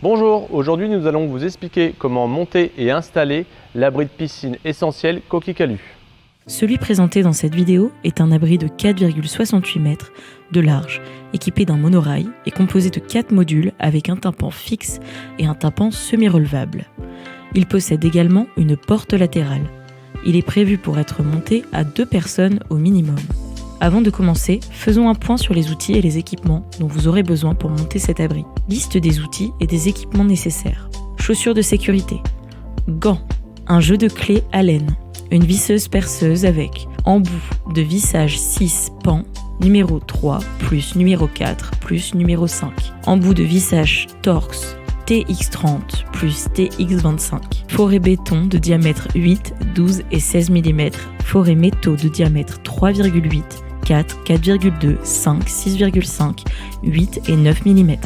Bonjour, aujourd'hui nous allons vous expliquer comment monter et installer l'abri de piscine essentiel Coquille-Calu. Celui présenté dans cette vidéo est un abri de 4,68 mètres de large, équipé d'un monorail et composé de 4 modules avec un tympan fixe et un tympan semi-relevable. Il possède également une porte latérale. Il est prévu pour être monté à 2 personnes au minimum. Avant de commencer, faisons un point sur les outils et les équipements dont vous aurez besoin pour monter cet abri. Liste des outils et des équipements nécessaires. Chaussures de sécurité, gants, un jeu de clés à laine, une visseuse perceuse avec embout de vissage 6 pans, numéro 3 plus numéro 4 plus numéro 5, embout de vissage torx TX30 plus TX25, forêt béton de diamètre 8, 12 et 16 mm, forêt métaux de diamètre 3,8, 4, 4,2, 5, 6,5, 8 et 9 mm.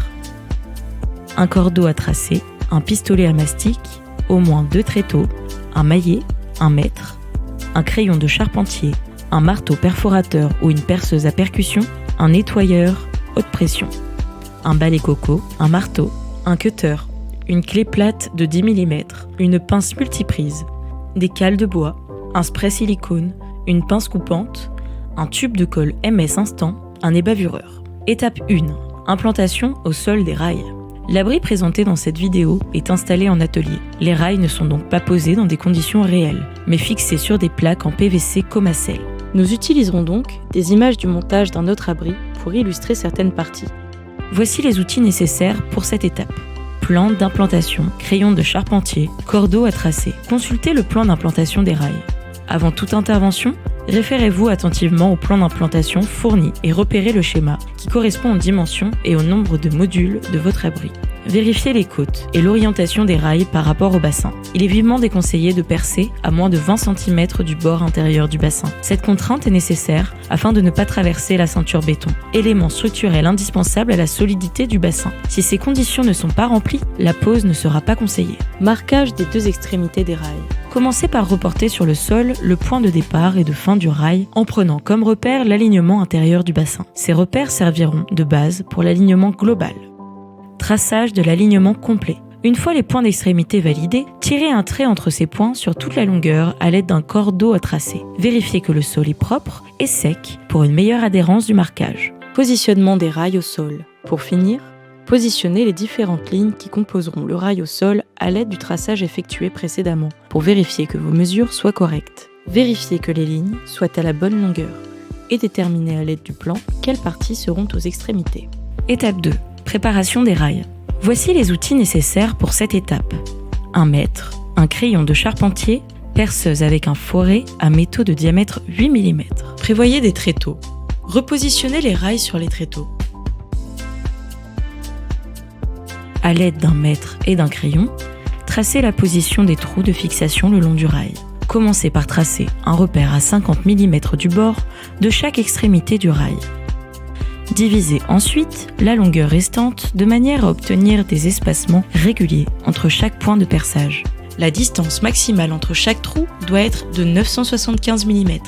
Un cordeau à tracer, un pistolet à mastic, au moins 2 tréteaux, un maillet, 1 mètre, un crayon de charpentier, un marteau perforateur ou une perceuse à percussion, un nettoyeur haute pression, un balai coco, un marteau, un cutter, une clé plate de 10 mm, une pince multiprise, des cales de bois, un spray silicone, une pince coupante, un tube de colle MS Instant, un ébavureur. Étape 1. Implantation au sol des rails. L'abri présenté dans cette vidéo est installé en atelier. Les rails ne sont donc pas posés dans des conditions réelles, mais fixés sur des plaques en PVC Comacel. Nous utiliserons donc des images du montage d'un autre abri pour illustrer certaines parties. Voici les outils nécessaires pour cette étape. Plan d'implantation, crayon de charpentier, cordeau à tracer. Consultez le plan d'implantation des rails. Avant toute intervention, référez-vous attentivement au plan d'implantation fourni et repérez le schéma qui correspond aux dimensions et au nombre de modules de votre abri. Vérifiez les côtes et l'orientation des rails par rapport au bassin. Il est vivement déconseillé de percer à moins de 20 cm du bord intérieur du bassin. Cette contrainte est nécessaire afin de ne pas traverser la ceinture béton, élément structurel indispensable à la solidité du bassin. Si ces conditions ne sont pas remplies, la pose ne sera pas conseillée. Marquage des 2 extrémités des rails. Commencez par reporter sur le sol le point de départ et de fin du rail en prenant comme repère l'alignement intérieur du bassin. Ces repères serviront de base pour l'alignement global. Traçage de l'alignement complet. Une fois les points d'extrémité validés, tirez un trait entre ces points sur toute la longueur à l'aide d'un cordeau à tracer. Vérifiez que le sol est propre et sec pour une meilleure adhérence du marquage. Positionnement des rails au sol. Pour finir, positionnez les différentes lignes qui composeront le rail au sol à l'aide du traçage effectué précédemment pour vérifier que vos mesures soient correctes. Vérifiez que les lignes soient à la bonne longueur et déterminez à l'aide du plan quelles parties seront aux extrémités. Étape 2. Préparation des rails. Voici les outils nécessaires pour cette étape. 1 mètre, un crayon de charpentier, perceuse avec un foret à métaux de diamètre 8 mm. Prévoyez des tréteaux. Repositionnez les rails sur les tréteaux. À l'aide d'un mètre et d'un crayon, tracez la position des trous de fixation le long du rail. Commencez par tracer un repère à 50 mm du bord de chaque extrémité du rail. Divisez ensuite la longueur restante de manière à obtenir des espacements réguliers entre chaque point de perçage. La distance maximale entre chaque trou doit être de 975 mm.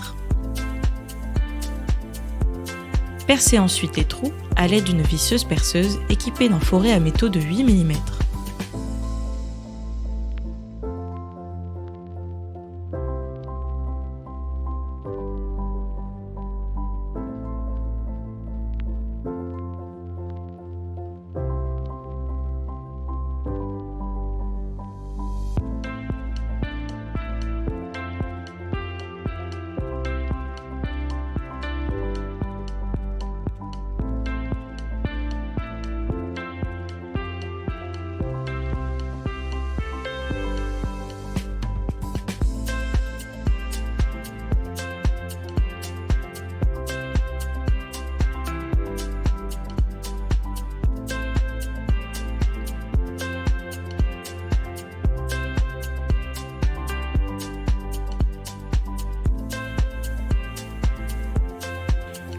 Percez ensuite les trous à l'aide d'une visseuse perceuse équipée d'un foret à métaux de 8 mm.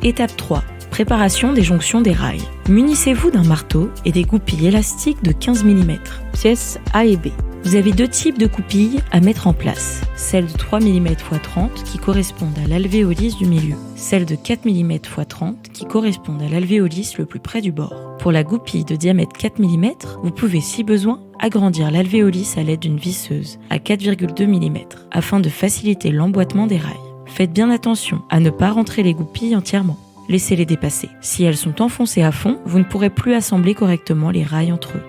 Étape 3. Préparation des jonctions des rails. Munissez-vous d'un marteau et des goupilles élastiques de 15 mm, pièces A et B. Vous avez 2 types de goupilles à mettre en place. Celles de 3 mm x 30 qui correspondent à l'alvéolis du milieu. Celles de 4 mm x 30 qui correspondent à l'alvéolis le plus près du bord. Pour la goupille de diamètre 4 mm, vous pouvez si besoin agrandir l'alvéolis à l'aide d'une visseuse à 4,2 mm afin de faciliter l'emboîtement des rails. Faites bien attention à ne pas rentrer les goupilles entièrement. Laissez-les dépasser. Si elles sont enfoncées à fond, vous ne pourrez plus assembler correctement les rails entre eux.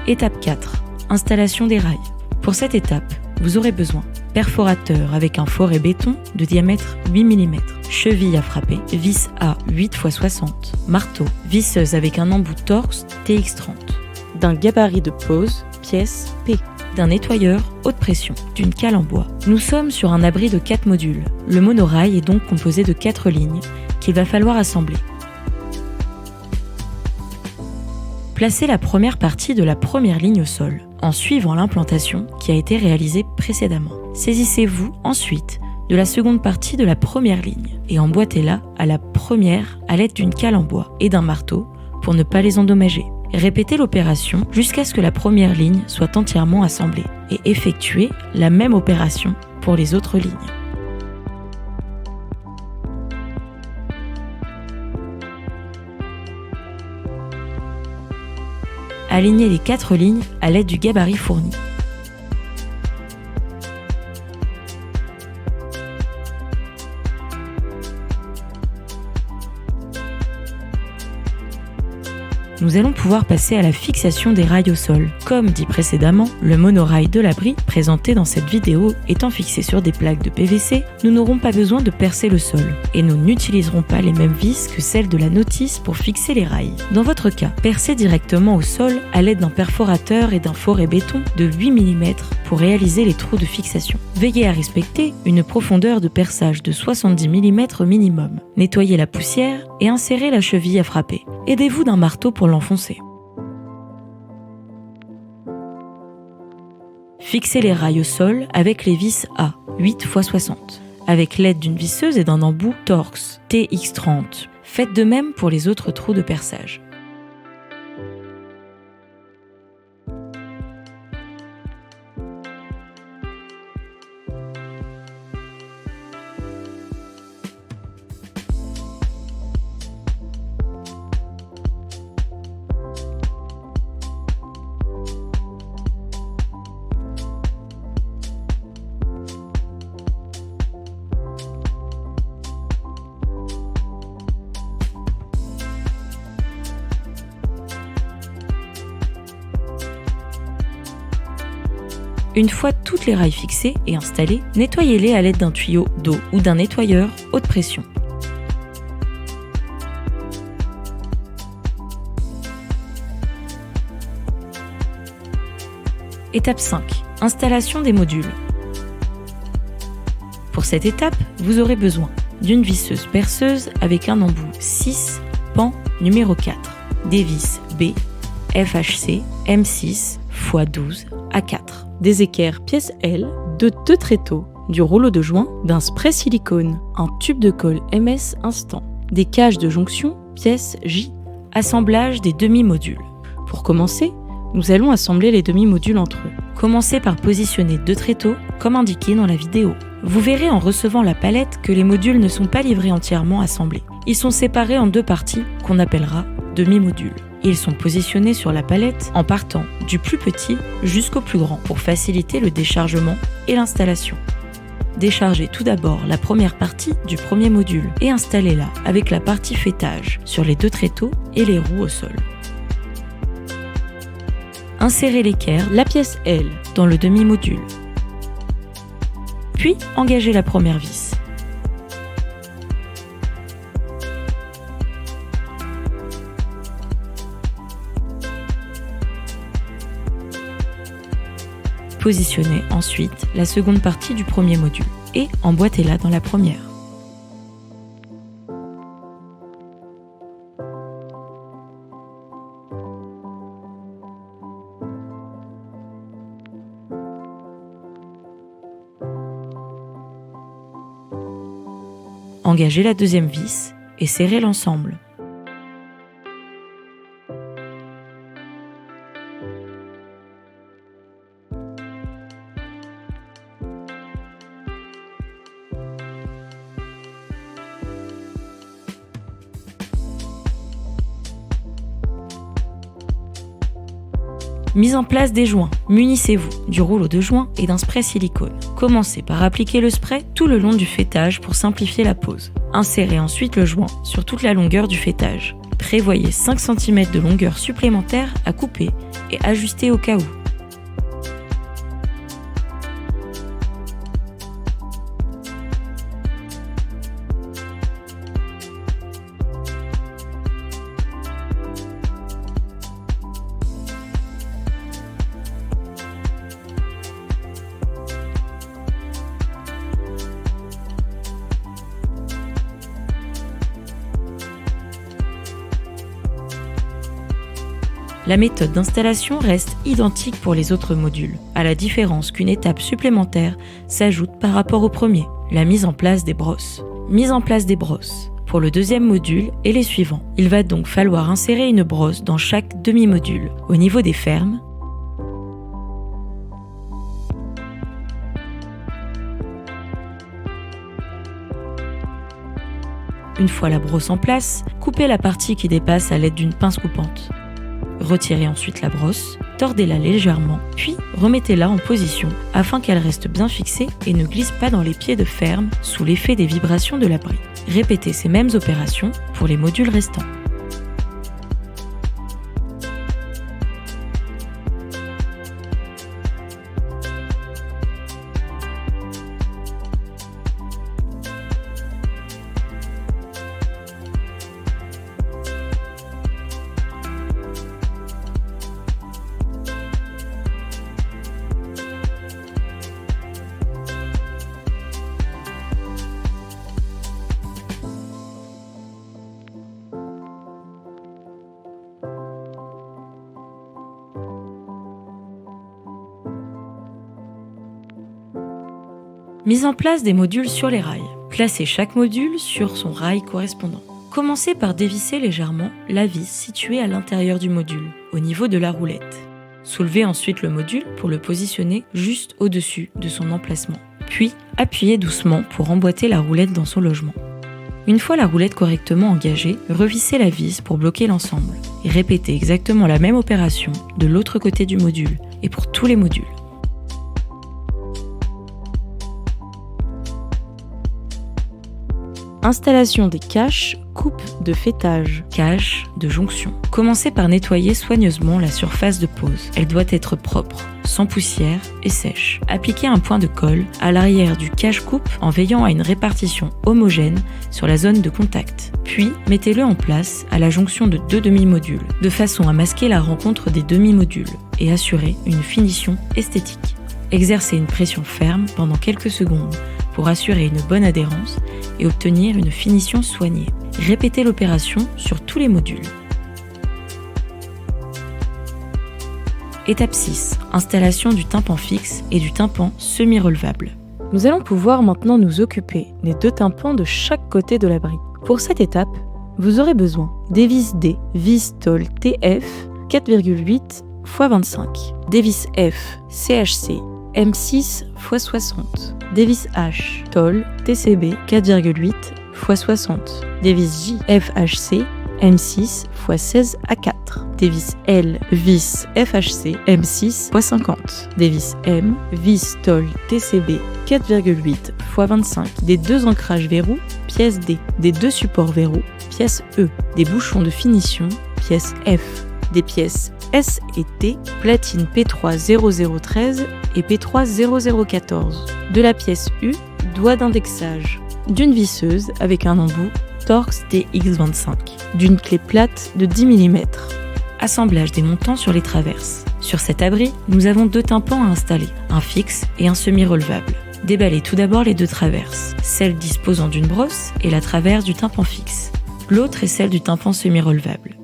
Étape 4. Installation des rails. Pour cette étape, vous aurez besoin perforateur avec un foret béton de diamètre 8 mm, cheville à frapper, vis A 8 x 60, marteau, visseuse avec un embout Torx TX30, d'un gabarit de pose, pièce P, d'un nettoyeur haute pression, d'une cale en bois. Nous sommes sur un abri de 4 modules. Le monorail est donc composé de 4 lignes qu'il va falloir assembler. Placez la première partie de la première ligne au sol, en suivant l'implantation qui a été réalisée précédemment. Saisissez-vous ensuite de la seconde partie de la première ligne et emboîtez-la à la première à l'aide d'une cale en bois et d'un marteau pour ne pas les endommager. Répétez l'opération jusqu'à ce que la première ligne soit entièrement assemblée et effectuez la même opération pour les autres lignes. Alignez les 4 lignes à l'aide du gabarit fourni. Nous allons pouvoir passer à la fixation des rails au sol. Comme dit précédemment, le monorail de l'abri, présenté dans cette vidéo, étant fixé sur des plaques de PVC, nous n'aurons pas besoin de percer le sol et nous n'utiliserons pas les mêmes vis que celles de la notice pour fixer les rails. Dans votre cas, percez directement au sol à l'aide d'un perforateur et d'un foret béton de 8 mm pour réaliser les trous de fixation. Veillez à respecter une profondeur de perçage de 70 mm minimum. Nettoyez la poussière et insérez la cheville à frapper. Aidez-vous d'un marteau pour l'enfoncer. Fixez les rails au sol avec les vis A 8 x 60, avec l'aide d'une visseuse et d'un embout Torx TX30. Faites de même pour les autres trous de perçage. Une fois toutes les rails fixés et installés, nettoyez-les à l'aide d'un tuyau d'eau ou d'un nettoyeur haute pression. Étape 5. Installation des modules. Pour cette étape, vous aurez besoin d'une visseuse perceuse avec un embout 6, pan numéro 4, des vis B, FHC, M6, x 12, A4, des équerres pièce L, de 2 tréteaux, du rouleau de joint, d'un spray silicone, un tube de colle MS Instant, des cages de jonction pièce J. Assemblage des demi-modules. Pour commencer, nous allons assembler les demi-modules entre eux. Commencez par positionner 2 tréteaux, comme indiqué dans la vidéo. Vous verrez en recevant la palette que les modules ne sont pas livrés entièrement assemblés. Ils sont séparés en 2 parties qu'on appellera demi-modules. Ils sont positionnés sur la palette en partant du plus petit jusqu'au plus grand pour faciliter le déchargement et l'installation. Déchargez tout d'abord la première partie du premier module et installez-la avec la partie fêtage sur les 2 tréteaux et les roues au sol. Insérez l'équerre, la pièce L, dans le demi-module. Puis engagez la première vis. Positionnez ensuite la seconde partie du premier module et emboîtez-la dans la première. engagez la deuxième vis et serrez l'ensemble. Mise en place des joints. Munissez-vous du rouleau de joint et d'un spray silicone. Commencez par appliquer le spray tout le long du faîtage pour simplifier la pose. Insérez ensuite le joint sur toute la longueur du faîtage. Prévoyez 5 cm de longueur supplémentaire à couper et ajuster au cas où. La méthode d'installation reste identique pour les autres modules, à la différence qu'une étape supplémentaire s'ajoute par rapport au premier, la mise en place des brosses. Mise en place des brosses. Pour le deuxième module et les suivants, il va donc falloir insérer une brosse dans chaque demi-module. Au niveau des fermes, une fois la brosse en place, coupez la partie qui dépasse à l'aide d'une pince coupante. Retirez ensuite la brosse, tordez-la légèrement, puis remettez-la en position afin qu'elle reste bien fixée et ne glisse pas dans les pieds de ferme sous l'effet des vibrations de l'abri. Répétez ces mêmes opérations pour les modules restants. Mise en place des modules sur les rails. Placez chaque module sur son rail correspondant. Commencez par dévisser légèrement la vis située à l'intérieur du module, au niveau de la roulette. Soulevez ensuite le module pour le positionner juste au-dessus de son emplacement. Puis, appuyez doucement pour emboîter la roulette dans son logement. Une fois la roulette correctement engagée, revissez la vis pour bloquer l'ensemble. Et répétez exactement la même opération de l'autre côté du module et pour tous les modules. Installation des caches, coupe de faîtage, cache de jonction. Commencez par nettoyer soigneusement la surface de pose. Elle doit être propre, sans poussière et sèche. Appliquez un point de colle à l'arrière du cache-coupe en veillant à une répartition homogène sur la zone de contact. Puis, mettez-le en place à la jonction de 2 demi-modules, de façon à masquer la rencontre des demi-modules et assurer une finition esthétique. Exercez une pression ferme pendant quelques secondes pour assurer une bonne adhérence et obtenir une finition soignée. Répétez l'opération sur tous les modules. Étape 6. Installation du tympan fixe et du tympan semi-relevable. Nous allons pouvoir maintenant nous occuper des 2 tympans de chaque côté de l'abri. Pour cette étape, vous aurez besoin des vis D, vis tôle TF 4,8 x 25, des vis F, CHC M6 x 60, des vis H, tôle TCB 4,8 x 60, des vis J, FHC M6 x 16 à 4, des vis L, vis FHC M6 x 50, des vis M, vis tôle TCB 4,8 x 25, des 2 ancrages verrous, pièce D, des 2 supports verrous, pièce E, des bouchons de finition, pièce F, des pièces S et T, platine P3 0013 et P3 0014, de la pièce U, doigt d'indexage, d'une visseuse avec un embout Torx TX25, d'une clé plate de 10 mm. Assemblage des montants sur les traverses. Sur cet abri, nous avons 2 tympans à installer, un fixe et un semi-relevable. Déballez tout d'abord les 2 traverses, celle disposant d'une brosse et la traverse du tympan fixe. L'autre est celle du tympan semi-relevable.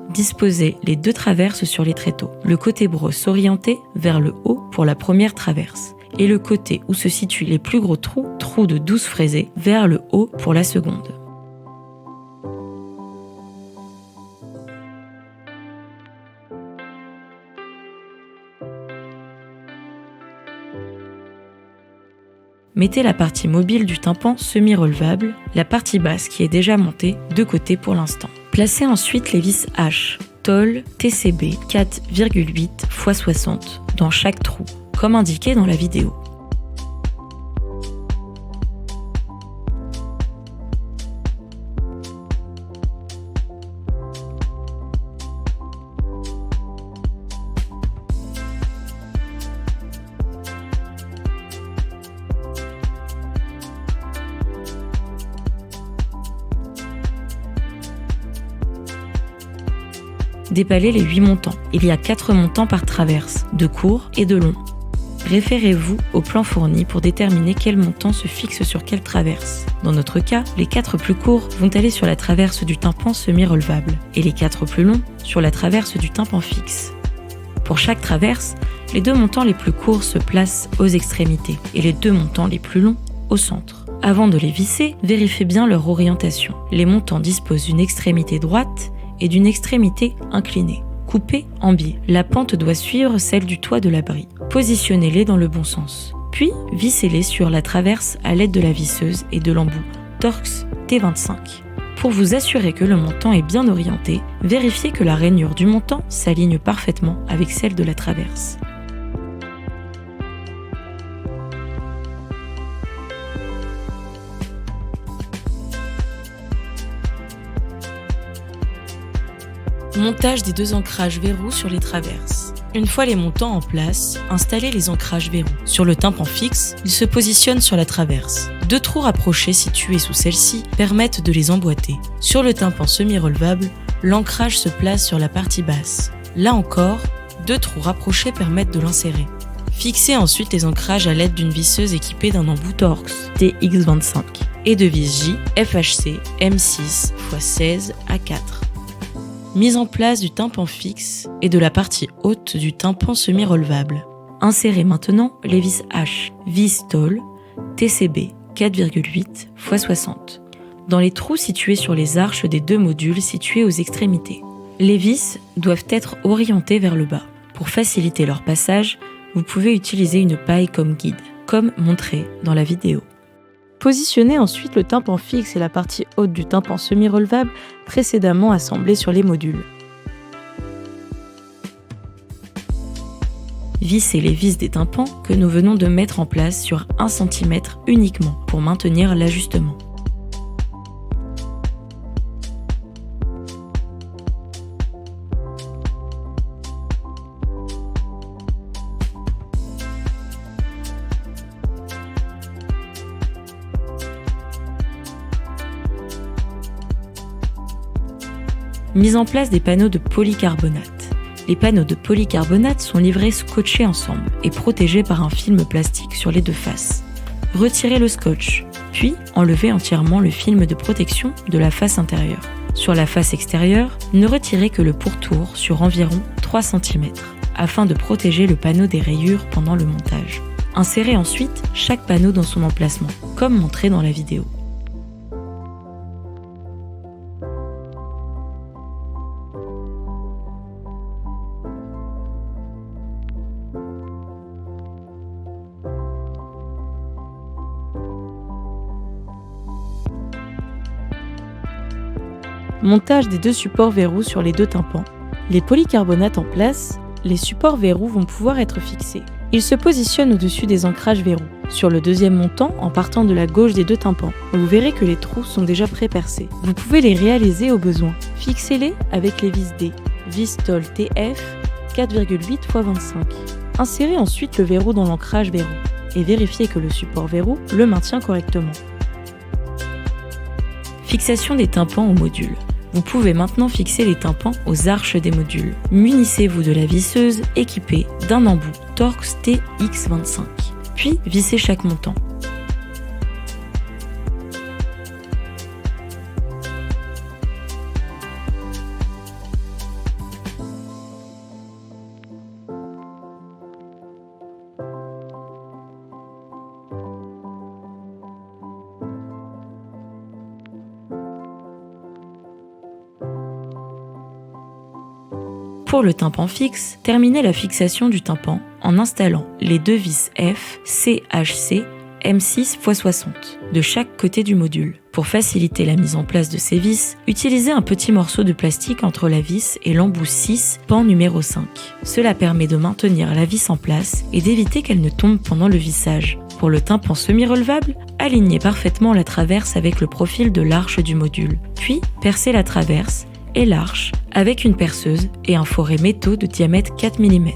Disposez les 2 traverses sur les tréteaux, le côté brosse orienté vers le haut pour la première traverse et le côté où se situent les plus gros trous, trous de 12 fraisés, vers le haut pour la seconde. Mettez la partie mobile du tympan semi-relevable, la partie basse qui est déjà montée, de côté pour l'instant. Placez ensuite les vis H, tôle TCB 4,8 x 60 dans chaque trou, comme indiqué dans la vidéo. Déballez les 8 montants. Il y a 4 montants par traverse, de court et de long. Référez-vous au plan fourni pour déterminer quel montant se fixe sur quelle traverse. Dans notre cas, les 4 plus courts vont aller sur la traverse du tympan semi-relevable et les 4 plus longs sur la traverse du tympan fixe. Pour chaque traverse, les 2 montants les plus courts se placent aux extrémités et les 2 montants les plus longs au centre. Avant de les visser, vérifiez bien leur orientation. Les montants disposent d'une extrémité droite et d'une extrémité inclinée. Coupée en biais. La pente doit suivre celle du toit de l'abri. Positionnez-les dans le bon sens. Puis, vissez-les sur la traverse à l'aide de la visseuse et de l'embout Torx T25. Pour vous assurer que le montant est bien orienté, vérifiez que la rainure du montant s'aligne parfaitement avec celle de la traverse. Montage des 2 ancrages verrous sur les traverses. Une fois les montants en place, installez les ancrages verrous. Sur le tympan fixe, ils se positionnent sur la traverse. 2 trous rapprochés situés sous celle-ci permettent de les emboîter. Sur le tympan semi-relevable, l'ancrage se place sur la partie basse. Là encore, 2 trous rapprochés permettent de l'insérer. Fixez ensuite les ancrages à l'aide d'une visseuse équipée d'un embout Torx TX25 et de vis J FHC M6 x 16 à 4. Mise en place du tympan fixe et de la partie haute du tympan semi-relevable. Insérez maintenant les vis H, vis tôle, TCB 4,8 x 60, dans les trous situés sur les arches des 2 modules situés aux extrémités. Les vis doivent être orientées vers le bas. Pour faciliter leur passage, vous pouvez utiliser une paille comme guide, comme montré dans la vidéo. Positionnez ensuite le tympan fixe et la partie haute du tympan semi-relevable précédemment assemblés sur les modules. Vissez les vis des tympans que nous venons de mettre en place sur 1 cm uniquement pour maintenir l'ajustement. Mise en place des panneaux de polycarbonate. Les panneaux de polycarbonate sont livrés scotchés ensemble et protégés par un film plastique sur les 2 faces. Retirez le scotch, puis enlevez entièrement le film de protection de la face intérieure. Sur la face extérieure, ne retirez que le pourtour sur environ 3 cm afin de protéger le panneau des rayures pendant le montage. Insérez ensuite chaque panneau dans son emplacement, comme montré dans la vidéo. Montage des 2 supports verrous sur les 2 tympans. Les polycarbonates en place, les supports verrous vont pouvoir être fixés. Ils se positionnent au-dessus des ancrages verrous. Sur le 2e montant, en partant de la gauche des 2 tympans, vous verrez que les trous sont déjà pré-percés. Vous pouvez les réaliser au besoin. Fixez-les avec les vis D, vis tôle TF 4,8 x 25. Insérez ensuite le verrou dans l'ancrage verrou et vérifiez que le support verrou le maintient correctement. Fixation des tympans au module. Vous pouvez maintenant fixer les tympans aux arches des modules. Munissez-vous de la visseuse équipée d'un embout Torx TX25. Puis vissez chaque montant. Pour le tympan fixe, terminez la fixation du tympan en installant les deux vis F, CHC, M6 x 60 de chaque côté du module. Pour faciliter la mise en place de ces vis, utilisez un petit morceau de plastique entre la vis et l'embout 6, pan numéro 5. Cela permet de maintenir la vis en place et d'éviter qu'elle ne tombe pendant le vissage. Pour le tympan semi-relevable, alignez parfaitement la traverse avec le profil de l'arche du module. Puis, percez la traverse et l'arche avec une perceuse et un foret métaux de diamètre 4 mm.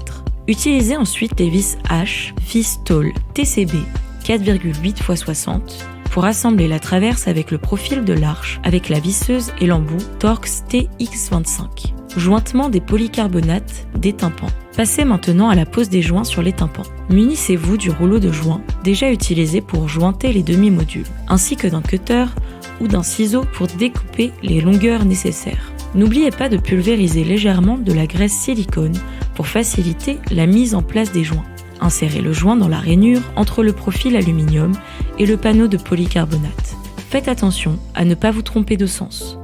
Utilisez ensuite les vis H, vis tôle TCB 4,8 x 60 pour assembler la traverse avec le profil de l'arche avec la visseuse et l'embout Torx TX25. Jointement des polycarbonates des tympans. Passez maintenant à la pose des joints sur les tympans. Munissez-vous du rouleau de joint déjà utilisé pour jointer les demi-modules, ainsi que d'un cutter ou d'un ciseau pour découper les longueurs nécessaires. N'oubliez pas de pulvériser légèrement de la graisse silicone pour faciliter la mise en place des joints. Insérez le joint dans la rainure entre le profil aluminium et le panneau de polycarbonate. Faites attention à ne pas vous tromper de sens.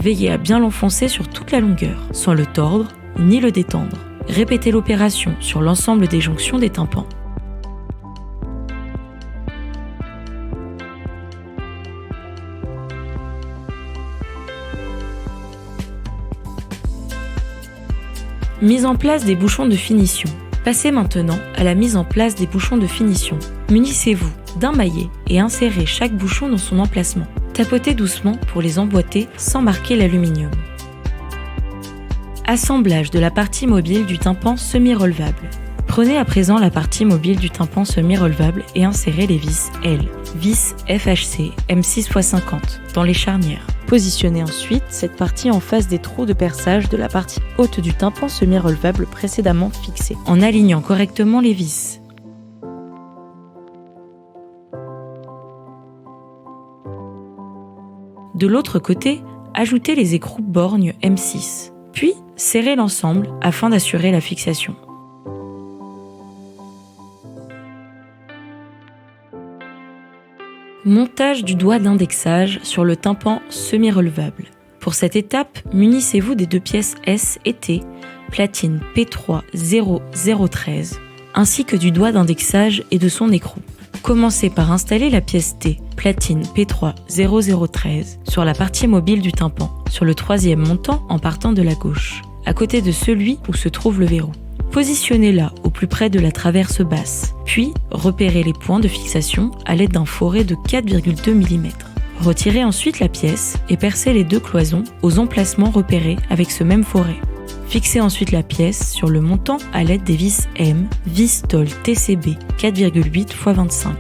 Veillez à bien l'enfoncer sur toute la longueur, sans le tordre ni le détendre. Répétez l'opération sur l'ensemble des jonctions des tympans. Mise en place des bouchons de finition. Passez maintenant à la mise en place des bouchons de finition. Munissez-vous d'un maillet et insérez chaque bouchon dans son emplacement. Tapotez doucement pour les emboîter sans marquer l'aluminium. Assemblage de la partie mobile du tympan semi-relevable. Prenez à présent la partie mobile du tympan semi-relevable et insérez les vis L, vis FHC M6 x 50 dans les charnières. Positionnez ensuite cette partie en face des trous de perçage de la partie haute du tympan semi-relevable précédemment fixé, en alignant correctement les vis. De l'autre côté, ajoutez les écrous borgnes M6, puis serrez l'ensemble afin d'assurer la fixation. Montage du doigt d'indexage sur le tympan semi-relevable. Pour cette étape, munissez-vous des deux pièces S et T, platine P3 0013, ainsi que du doigt d'indexage et de son écrou. Commencez par installer la pièce T, platine P3 0013, sur la partie mobile du tympan, sur le troisième montant en partant de la gauche, à côté de celui où se trouve le verrou. Positionnez-la au plus près de la traverse basse, puis repérez les points de fixation à l'aide d'un foret de 4,2 mm. Retirez ensuite la pièce et percez les deux cloisons aux emplacements repérés avec ce même foret. Fixez ensuite la pièce sur le montant à l'aide des vis M, vis tôle TCB 4,8 x 25,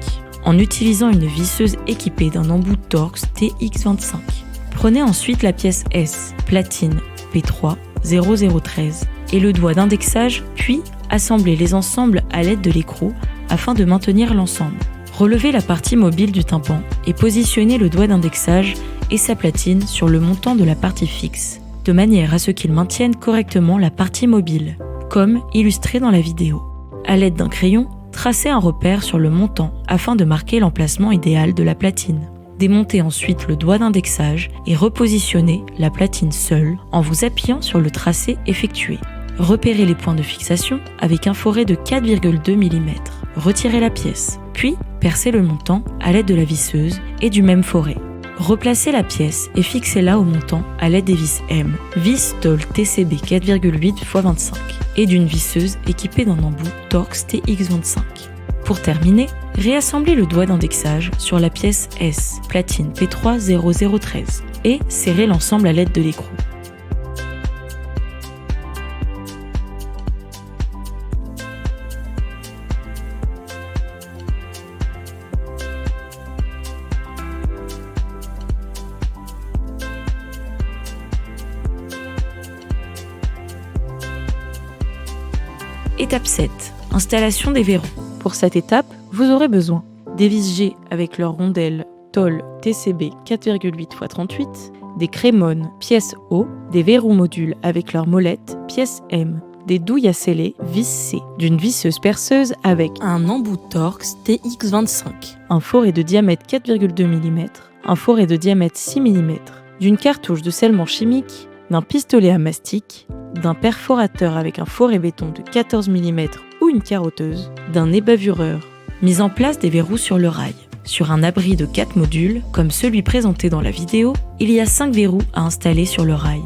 en utilisant une visseuse équipée d'un embout Torx TX25. Prenez ensuite la pièce S, platine P3 0013, et le doigt d'indexage, puis assemblez les ensembles à l'aide de l'écrou afin de maintenir l'ensemble. Relevez la partie mobile du tympan et positionnez le doigt d'indexage et sa platine sur le montant de la partie fixe, de manière à ce qu'ils maintiennent correctement la partie mobile, comme illustré dans la vidéo. À l'aide d'un crayon, tracez un repère sur le montant afin de marquer l'emplacement idéal de la platine. Démontez ensuite le doigt d'indexage et repositionnez la platine seule en vous appuyant sur le tracé effectué. Repérez les points de fixation avec un foret de 4,2 mm. Retirez la pièce, puis percez le montant à l'aide de la visseuse et du même foret. Replacez la pièce et fixez-la au montant à l'aide des vis M, vis tôle TCB 4,8 x 25 et d'une visseuse équipée d'un embout Torx TX25. Pour terminer, réassemblez le doigt d'indexage sur la pièce S, platine P3 0013 et serrez l'ensemble à l'aide de l'écrou. Étape 7. Installation des verrous. Pour cette étape, vous aurez besoin des vis G avec leur rondelle tôle TCB 4,8 x 38, des crémones pièce O, des verrous modules avec leur molette pièce M, des douilles à sceller vis C, d'une visseuse perceuse avec un embout Torx TX25, un foret de diamètre 4,2 mm, un foret de diamètre 6 mm, d'une cartouche de scellement chimique, d'un pistolet à mastic, d'un perforateur avec un foret béton de 14 mm ou une carotteuse, d'un ébavureur. Mise en place des verrous sur le rail. Sur un abri de 4 modules, comme celui présenté dans la vidéo, il y a 5 verrous à installer sur le rail.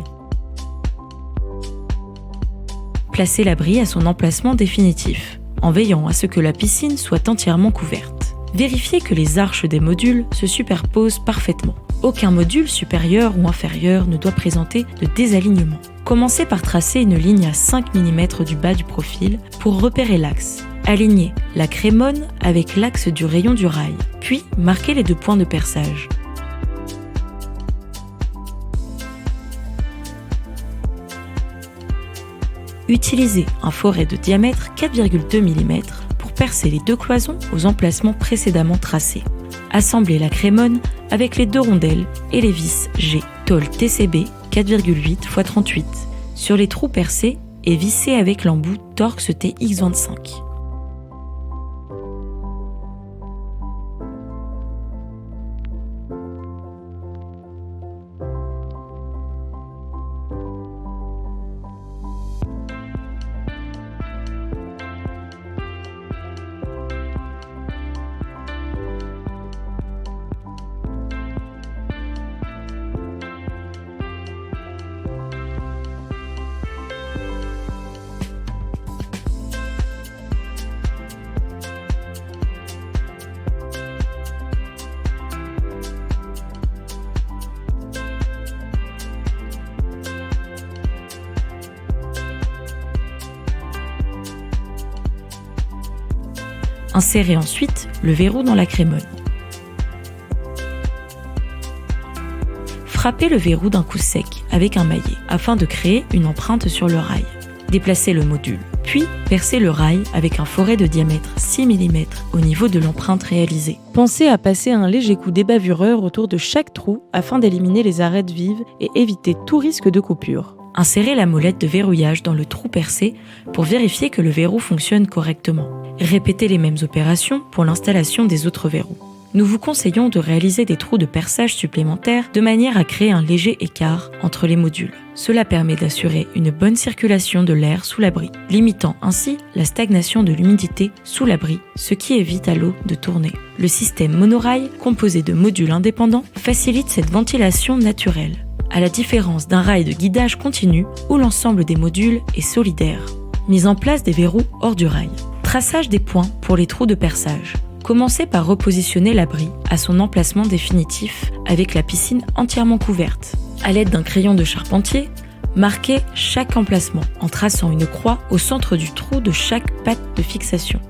Placez l'abri à son emplacement définitif, en veillant à ce que la piscine soit entièrement couverte. Vérifiez que les arches des modules se superposent parfaitement. Aucun module supérieur ou inférieur ne doit présenter de désalignement. Commencez par tracer une ligne à 5 mm du bas du profil pour repérer l'axe. Alignez la crémone avec l'axe du rayon du rail, puis marquez les 2 points de perçage. Utilisez un foret de diamètre 4,2 mm pour percer les 2 cloisons aux emplacements précédemment tracés. Assemblez la crémone avec les 2 rondelles et les vis G. Tôle TCB 4,8 x 38 sur les trous percés et vissez avec l'embout Torx TX25. Insérez ensuite le verrou dans la crémone. Frappez le verrou d'un coup sec avec un maillet afin de créer une empreinte sur le rail. Déplacez le module, puis percez le rail avec un foret de diamètre 6 mm au niveau de l'empreinte réalisée. Pensez à passer un léger coup d'ébavureur autour de chaque trou afin d'éliminer les arêtes vives et éviter tout risque de coupure. Insérez la molette de verrouillage dans le trou percé pour vérifier que le verrou fonctionne correctement. Répétez les mêmes opérations pour l'installation des autres verrous. Nous vous conseillons de réaliser des trous de perçage supplémentaires de manière à créer un léger écart entre les modules. Cela permet d'assurer une bonne circulation de l'air sous l'abri, limitant ainsi la stagnation de l'humidité sous l'abri, ce qui évite à l'eau de tourner. Le système monorail, composé de modules indépendants, facilite cette ventilation naturelle, à la différence d'un rail de guidage continu où l'ensemble des modules est solidaire. Mise en place des verrous hors du rail. Traçage des points pour les trous de perçage. Commencez par repositionner l'abri à son emplacement définitif avec la piscine entièrement couverte. À l'aide d'un crayon de charpentier, marquez chaque emplacement en traçant une croix au centre du trou de chaque patte de fixation.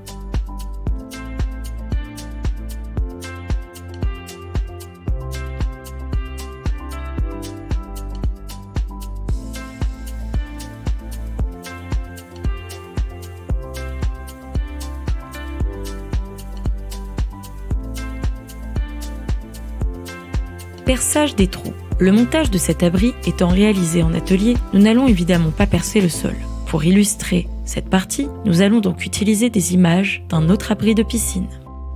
Perçage des trous. Le montage de cet abri étant réalisé en atelier, nous n'allons évidemment pas percer le sol. Pour illustrer cette partie, nous allons donc utiliser des images d'un autre abri de piscine.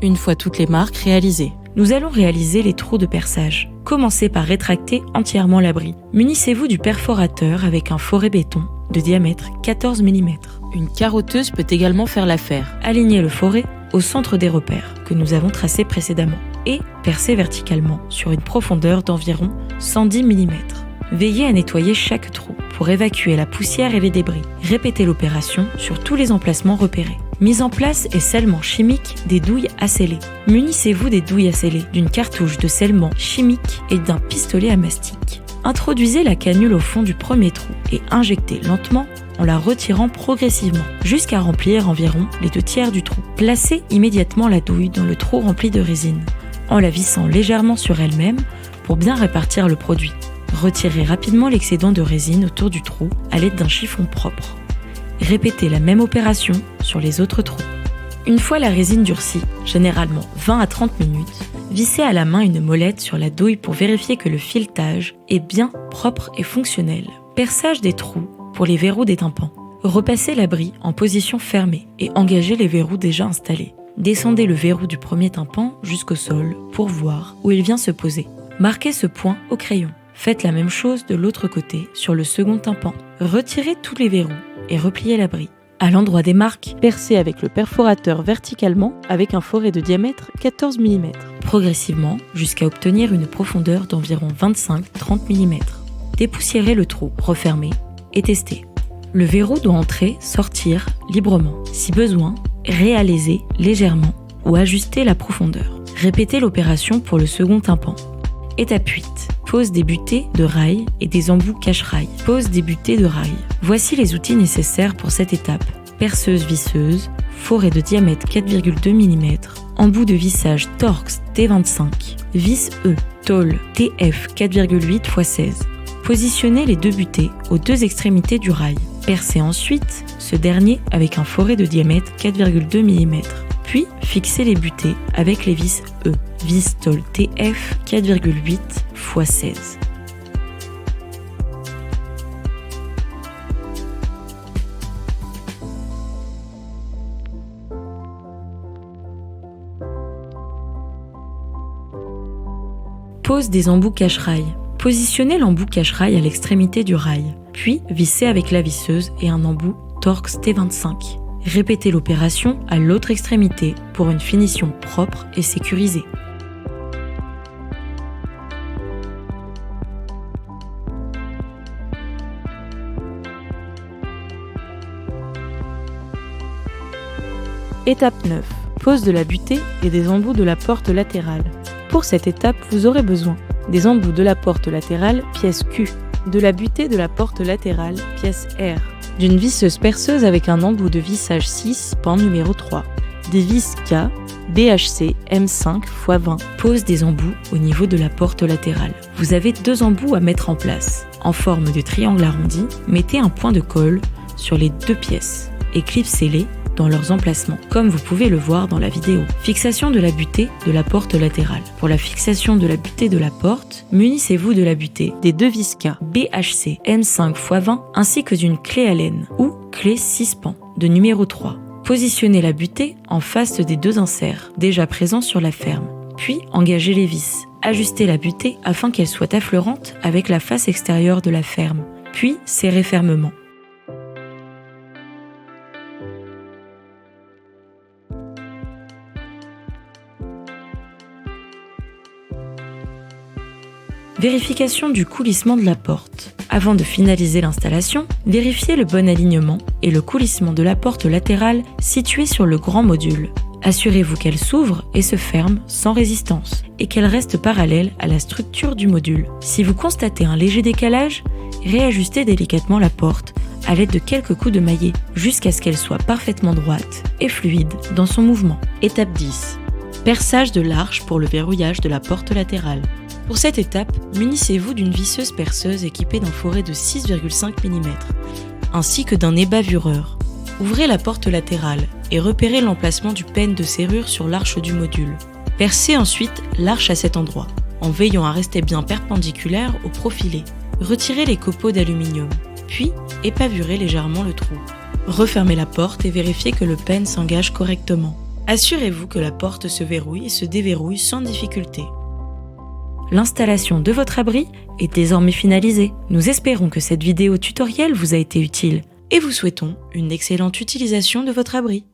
Une fois toutes les marques réalisées, nous allons réaliser les trous de perçage. Commencez par rétracter entièrement l'abri. Munissez-vous du perforateur avec un foret béton de diamètre 14 mm. Une carotteuse peut également faire l'affaire. Alignez le foret au centre des repères que nous avons tracés précédemment et percez verticalement sur une profondeur d'environ 110 mm. Veillez à nettoyer chaque trou pour évacuer la poussière et les débris. Répétez l'opération sur tous les emplacements repérés. Mise en place et scellement chimique des douilles à sceller. Munissez-vous des douilles à sceller, d'une cartouche de scellement chimique et d'un pistolet à mastic. Introduisez la canule au fond du premier trou et injectez lentement en la retirant progressivement jusqu'à remplir environ les 2/3 du trou. Placez immédiatement la douille dans le trou rempli de résine en la vissant légèrement sur elle-même pour bien répartir le produit. Retirez rapidement l'excédent de résine autour du trou à l'aide d'un chiffon propre. Répétez la même opération sur les autres trous. Une fois la résine durcie, généralement 20 à 30 minutes, vissez à la main une molette sur la douille pour vérifier que le filetage est bien propre et fonctionnel. Perçage des trous pour les verrous des tympans. Repassez l'abri en position fermée et engagez les verrous déjà installés. Descendez le verrou du premier tympan jusqu'au sol pour voir où il vient se poser. Marquez ce point au crayon. Faites la même chose de l'autre côté sur le second tympan. Retirez tous les verrous et repliez l'abri. À l'endroit des marques, percez avec le perforateur verticalement avec un foret de diamètre 14 mm, progressivement jusqu'à obtenir une profondeur d'environ 25-30 mm. Dépoussiérez le trou, refermez et testez. Le verrou doit entrer, sortir librement. Si besoin, réalisez légèrement ou ajustez la profondeur. Répétez l'opération pour le second tympan. Étape 8. Pose des butées de rail et des embouts cache-rail. Pose des butées de rail. Voici les outils nécessaires pour cette étape. Perceuse visseuse, foret de diamètre 4,2 mm, embout de vissage Torx T25, vis E, tôle TF 4,8 x 16. Positionnez les deux butées aux deux extrémités du rail. Percez ensuite ce dernier avec un foret de diamètre 4,2 mm. Puis fixez les butées avec les vis E, vis tôle TF 4,8 x 16. Pose des embouts cache-rail. Positionnez l'embout cache-rail à l'extrémité du rail, puis vissez avec la visseuse et un embout Torx T25. Répétez l'opération à l'autre extrémité pour une finition propre et sécurisée. Étape 9. Pose de la butée et des embouts de la porte latérale. Pour cette étape, vous aurez besoin des embouts de la porte latérale, pièce Q, de la butée de la porte latérale, pièce R, d'une visseuse perceuse avec un embout de vissage 6, pan numéro 3, des vis K, BHC M5 x 20. Pose des embouts au niveau de la porte latérale. Vous avez deux embouts à mettre en place. En forme de triangle arrondi, mettez un point de colle sur les deux pièces et clipsez-les dans leurs emplacements, comme vous pouvez le voir dans la vidéo. Fixation de la butée de la porte latérale. Pour la fixation de la butée de la porte, munissez-vous de la butée des deux vis K, BHC M5 x 20 ainsi que d'une clé Allen ou clé 6 pans de numéro 3. Positionnez la butée en face des deux inserts déjà présents sur la ferme, puis engagez les vis. Ajustez la butée afin qu'elle soit affleurante avec la face extérieure de la ferme, puis serrez fermement. Vérification du coulissement de la porte. Avant de finaliser l'installation, vérifiez le bon alignement et le coulissement de la porte latérale située sur le grand module. Assurez-vous qu'elle s'ouvre et se ferme sans résistance et qu'elle reste parallèle à la structure du module. Si vous constatez un léger décalage, réajustez délicatement la porte à l'aide de quelques coups de maillet jusqu'à ce qu'elle soit parfaitement droite et fluide dans son mouvement. Étape 10. Perçage de l'arche pour le verrouillage de la porte latérale. Pour cette étape, munissez-vous d'une visseuse perceuse équipée d'un foret de 6,5 mm, ainsi que d'un ébavureur. Ouvrez la porte latérale et repérez l'emplacement du peigne de serrure sur l'arche du module. Percez ensuite l'arche à cet endroit, en veillant à rester bien perpendiculaire au profilé. Retirez les copeaux d'aluminium, puis épavurez légèrement le trou. Refermez la porte et vérifiez que le peigne s'engage correctement. Assurez-vous que la porte se verrouille et se déverrouille sans difficulté. L'installation de votre abri est désormais finalisée. Nous espérons que cette vidéo tutoriel vous a été utile et vous souhaitons une excellente utilisation de votre abri.